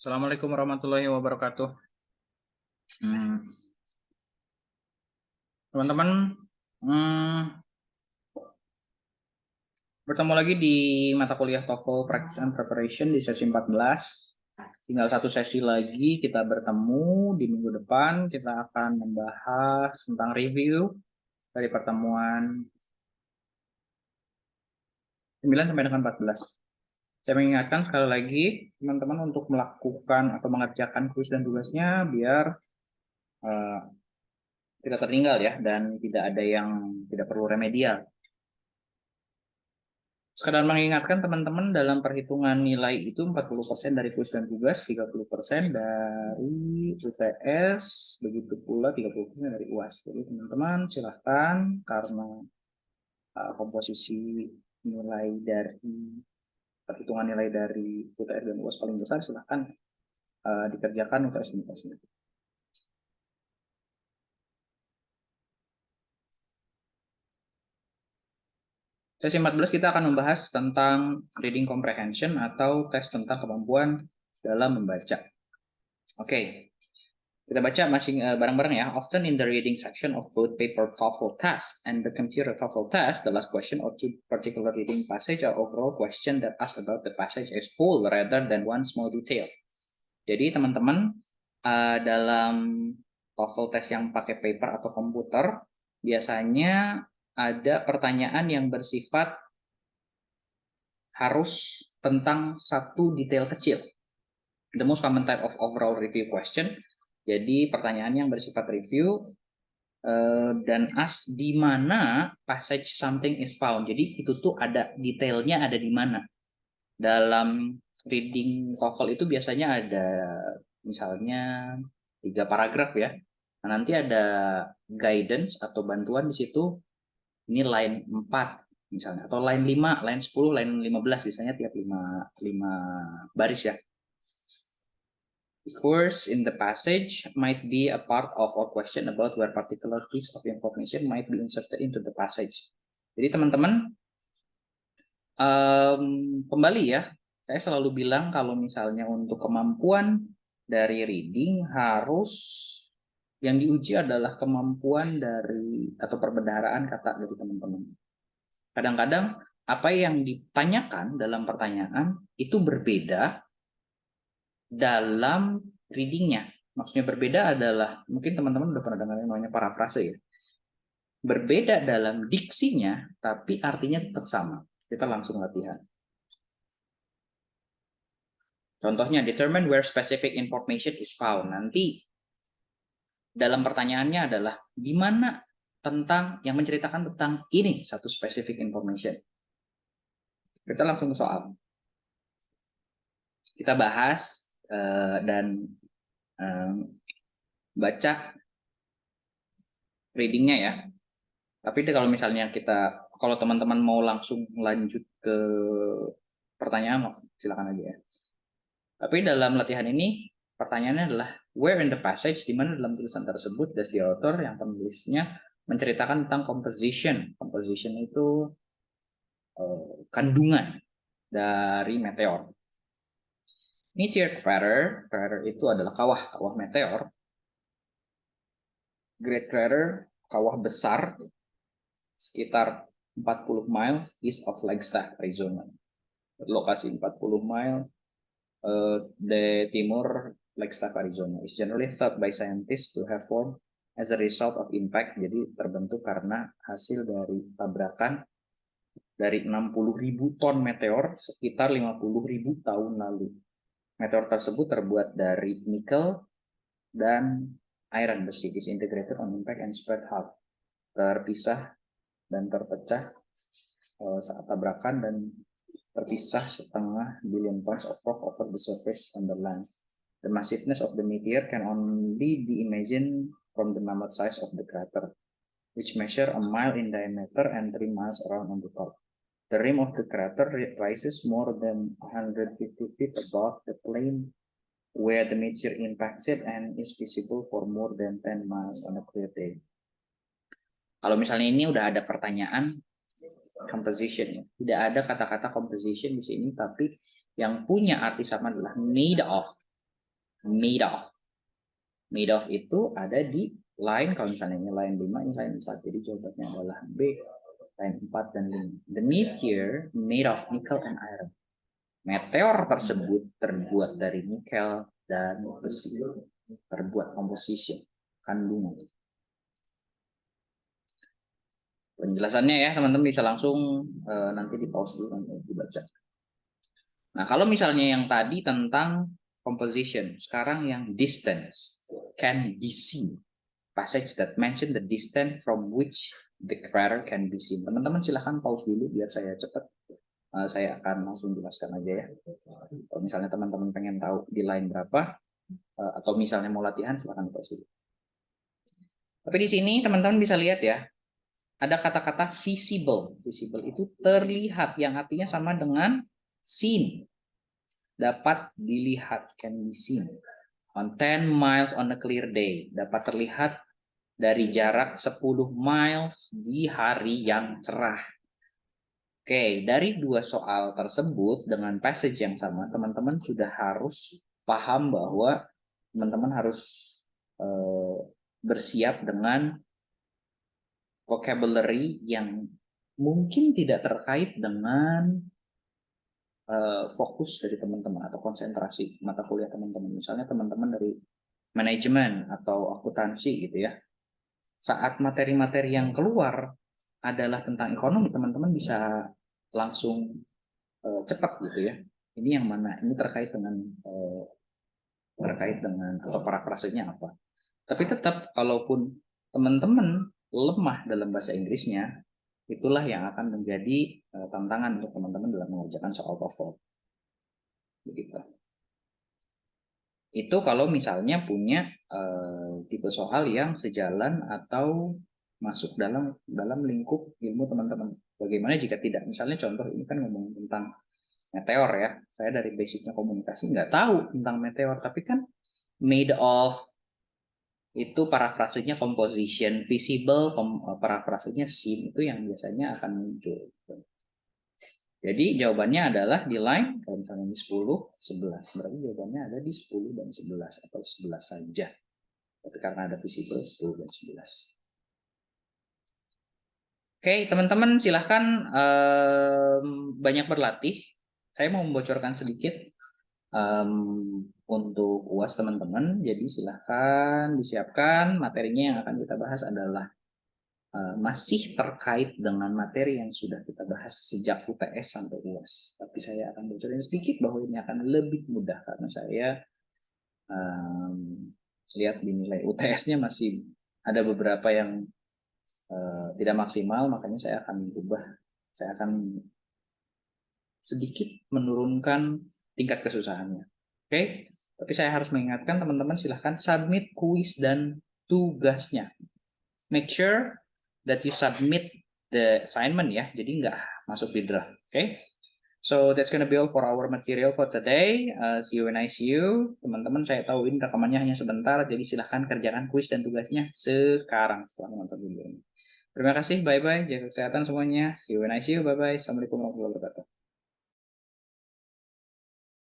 Assalamualaikum warahmatullahi wabarakatuh. Teman-teman, bertemu lagi di mata kuliah TOEFL Practice and Preparation di sesi 14. Tinggal satu sesi lagi kita bertemu. Di minggu depan kita akan membahas tentang review dari pertemuan 9 sampai dengan 14. Saya mengingatkan sekali lagi teman-teman untuk melakukan atau mengerjakan kuis dan tugasnya biar tidak tertinggal ya, dan tidak ada yang tidak perlu remedial. Sekadar mengingatkan teman-teman, dalam perhitungan nilai itu 40% dari kuis dan tugas, 30% dari UTS, begitu pula 30% dari UAS. Jadi teman-teman silahkan, karena komposisi nilai dari perhitungan nilai dari UTS dan UAS paling besar, silahkan dikerjakan UTS dan UAS-nya. Sesi 14 kita akan membahas tentang reading comprehension atau tes tentang kemampuan dalam membaca. Oke, kita baca masing bareng-bareng ya. Often in the reading section of both paper TOEFL test and the computer TOEFL test, the last question or two particular reading passage are overall question that ask about the passage as whole rather than one small detail. Jadi teman-teman, dalam TOEFL test yang pakai paper atau komputer, biasanya ada pertanyaan yang bersifat harus tentang satu detail kecil. The most common type of overall review question. Jadi pertanyaan yang bersifat review dan ask di mana passage something is found. Jadi itu tuh ada detailnya, ada di mana. Dalam reading TOEFL itu biasanya ada misalnya 3 paragraf ya. Nah, nanti ada guidance atau bantuan di situ. Ini line 4 misalnya, atau line 5, line 10, line 15, biasanya tiap 5 baris ya. Words in the passage might be a part of a question about where particular piece of information might be inserted into the passage. Jadi teman-teman, kembali ya, saya selalu bilang kalau misalnya untuk kemampuan dari reading harus yang diuji adalah kemampuan dari atau perbendaharaan kata dari teman-teman. Kadang-kadang apa yang ditanyakan dalam pertanyaan itu berbeda dalam readingnya. Maksudnya berbeda adalah, mungkin teman-teman udah pernah dengar yang namanya parafrase ya. Berbeda dalam diksinya, tapi artinya tetap sama. Kita langsung latihan. Contohnya, determine where specific information is found. Nanti dalam pertanyaannya adalah di mana tentang yang menceritakan tentang ini satu specific information. Kita langsung ke soal. Kita bahas dan baca readingnya ya. Tapi kalau misalnya kalau teman-teman mau langsung lanjut ke pertanyaan, silakan aja ya. Tapi dalam latihan ini pertanyaannya adalah where in the passage, di mana dalam tulisan tersebut does the author, yang penulisnya, menceritakan tentang composition. Composition itu kandungan dari meteor. Meteor crater, crater itu adalah kawah meteor. Great crater, kawah besar sekitar 40 miles east of Flagstaff, Arizona. Lokasi 40 mile di timur Flagstaff, Arizona. Is generally thought by scientists to have formed as a result of impact. Jadi terbentuk karena hasil dari tabrakan dari 60.000 ton meteor sekitar 50.000 tahun lalu. Meteor tersebut terbuat dari nikel dan iron besi, disintegrated on impact and spread out. Terpisah dan terpecah saat tabrakan dan terpisah setengah billion tons of rock over the surface on the land. The massiveness of the meteor can only be imagined from the mammoth size of the crater, which measure a mile in diameter and 3 miles around on the top. The rim of the crater rises more than 150 feet above the plane where the meteor impacted and is visible for more than 10 miles on a clear day. Kalau misalnya ini udah ada pertanyaan composition ya. Tidak ada kata-kata composition di sini, tapi yang punya arti sama adalah made of. made of. Made of itu ada di line, kalau misalnya ini line 5, ini line 4. Jadi jawabannya adalah B, line 4 dan 5. The meteor made of nickel and iron. Meteor tersebut terbuat dari nikel dan besi. Terbuat composition, kandungan. Penjelasannya ya teman-teman bisa langsung nanti di pause dulu nanti dibaca. Nah kalau misalnya yang tadi tentang composition, sekarang yang distance can be seen. Passage that mention the distance from which the crater can be seen. Teman-teman silahkan pause dulu biar saya cepat. Saya akan langsung jelaskan aja ya. Kalau misalnya teman-teman pengen tahu di line berapa, atau misalnya mau latihan silahkan pause dulu. Tapi di sini teman-teman bisa lihat ya, ada kata-kata visible. Visible itu terlihat, yang artinya sama dengan seen. Dapat dilihat, can be seen. On 10 miles on a clear day. Dapat terlihat dari jarak 10 miles di hari yang cerah. Oke, dari dua soal tersebut dengan passage yang sama, teman-teman sudah harus paham bahwa teman-teman harus bersiap dengan vocabulary yang mungkin tidak terkait dengan fokus dari teman-teman atau konsentrasi mata kuliah teman-teman. Misalnya teman-teman dari manajemen atau akuntansi gitu ya. Saat materi-materi yang keluar adalah tentang ekonomi, teman-teman bisa langsung cepat gitu ya. Ini yang mana? Ini terkait dengan atau parafrasenya apa. Tapi tetap kalaupun teman-teman lemah dalam bahasa Inggrisnya, itulah yang akan menjadi tantangan untuk teman-teman dalam mengerjakan soal TOEFL. Begitu. Itu kalau misalnya punya tipe soal yang sejalan atau masuk dalam lingkup ilmu teman-teman. Bagaimana jika tidak? Misalnya contoh ini kan ngomong tentang meteor ya. Saya dari basicnya komunikasi nggak tahu tentang meteor, tapi kan made of itu parafrasenya composition, visible parafrasenya seen, itu yang biasanya akan muncul. Jadi jawabannya adalah di line, kalau misalnya ini 10, 11. Berarti jawabannya ada di 10 dan 11 atau 11 saja. Tapi karena ada visible 10 dan 11. Oke, teman-teman silahkan banyak berlatih. Saya mau membocorkan sedikit untuk UAS teman-teman. Jadi silahkan disiapkan materinya yang akan kita bahas adalah masih terkait dengan materi yang sudah kita bahas sejak UTS sampai UAS. Tapi saya akan bocorin sedikit bahwa ini akan lebih mudah karena saya lihat di nilai UTS-nya masih ada beberapa yang tidak maksimal, makanya saya akan sedikit menurunkan tingkat kesusahannya. Oke, tapi saya harus mengingatkan teman-teman silahkan submit kuis dan tugasnya. Make sure that you submit the assignment ya, jadi nggak masuk di draft. Oke, so that's gonna be all for our material for today. See you when I see you. Teman-teman, saya tahu ini rekamannya hanya sebentar, jadi silahkan kerjakan kuis dan tugasnya sekarang setelah menonton video ini. Terima kasih, bye-bye, jaga kesehatan semuanya. See you when I see you, bye-bye. Assalamualaikum warahmatullahi wabarakatuh.